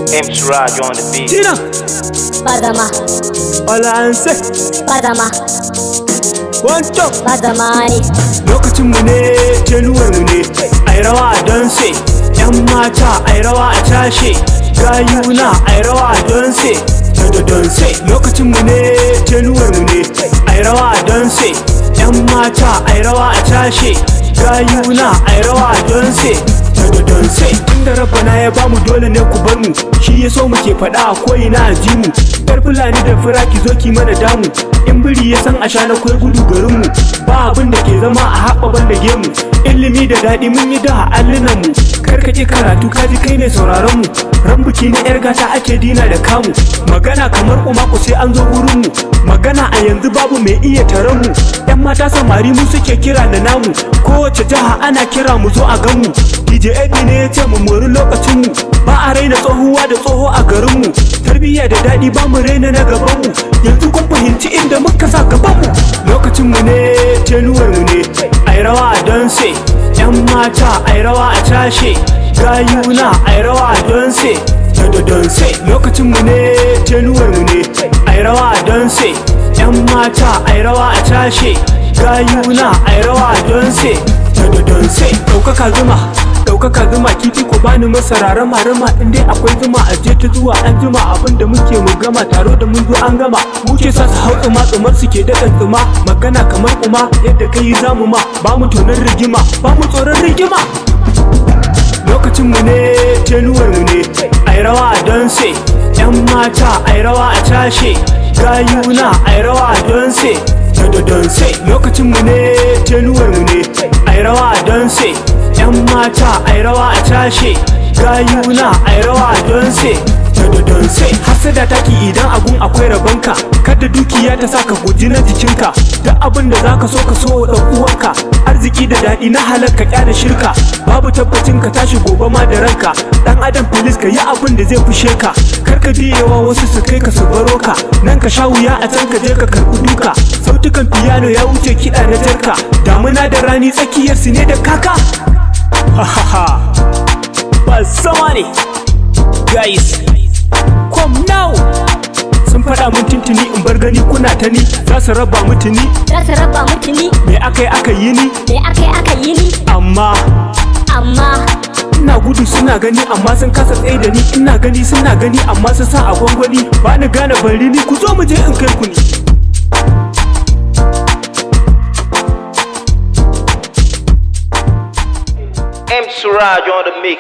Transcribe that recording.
Suraj on the beat. Tina, BAXAMA, Olanse, BAXAMA, Wanto. BAXAMA ne. Lokacin mu ne, Januwar mu ne, ai rawa a danse, yan mata ai rawa a tashe, gayuna ai rawa a danse, da danse. Lokacin mu ne, Januwar mu ne, ai rawa a danse, yan mata ai rawa a tashe, gayuna ai rawa a danse, da danse. Tunda Rabbana ya bamu dole ne ku bar mu, shi ya so muke faɗa a ko'ina a ji mu. Yar Fulani da fura ki zo ki mana damu, in biri ya san a sha na kwai gudu garin mu. Ba abin da ke zama a haɓa ban da gemu, ilimi da daɗi mun yi da allunan mu. Kar ka ƙi karatu ka ji kai ne sauraron mu, ran biki na yar gata ake dina da kamu. Magana kamar ku sai an zo wurin mu, magana a yanzu babu mai iya taron mu. Yan mata samari mu suke kira da namu, kowace jiha ana kira mu zo a gan mu. DJ Eddie ne ya ce mu mori lokacin mu, ba a raina tsohuwa da tsoho a garin mu. Tarbiyya da daɗi ba mu raina na gaban mu, yanzu kun fahimci inda muka sa gaban mu. Lokacin mu ne, Januwar mu ne, ai rawa a danse, yan mata ai rawa a tashe, gayuna ai rawa a danse, da danse. Lokacin mu ne, Januwar mu ne, ai rawa a danse, yan mata ai rawa a tashe, gayuna ai rawa a danse, da danse. Ɗaukaka zuma, ɗaukaka zuma, kifi ko bani masara, rama in dai akwai zuma a je ta zuwa an jima. Abinda muke mu gama, taro da mun zo an gama. Muke sa su hau tsuma, tsumar suke daɗin tsuma, magana kamar kuma yadda kai zamu ma. Ba mu tonar rigima, ba mu tsoron rigima. Lokacin mu ne, Januwar mu ne, ai rawa a danse, yan mata ai rawa a tashe, gayuna ai rawa a danse, da danse. Lokacin mu ne, Januwar mu ne, ai rawa a danse, yan mata ai rawa a tashe, gayuna ai rawa a danse, da danse. Hasada taki idan agun akwai rabanka, kada dukiya ta saka guji na jikinka. Duk abin da zaka so ka so wa ɗan uwanka, arziki da daɗi na halarka kyale shirka. Babu tabbacin ka tashi gobe ma da ranka, dan adam filis ka yi abin da zai fushe ka. Kar ka biyewa wasu su kai ka su baro ka, nan ka sha wuya a can ka je ka karɓi duka. Sautukan piano ya wuce kiɗa na jarka, damuna da rani tsakiyar su ne da kaka. Hahaha, BAXAMA ne, guys, come now. Sun faɗa mun tuntuni in bar gani kuna ta ni, za su raba mutuni, Za su raba mutuni, me aka yi ni, me aka yi ni. amma ina gudu suna gani amma sun kasa tsaye da ni. Ina gani suna gani amma sun sa a gwangwani, ba ni gane bari ni, ku zo mu je in kai ku ni. Suraj on the mix.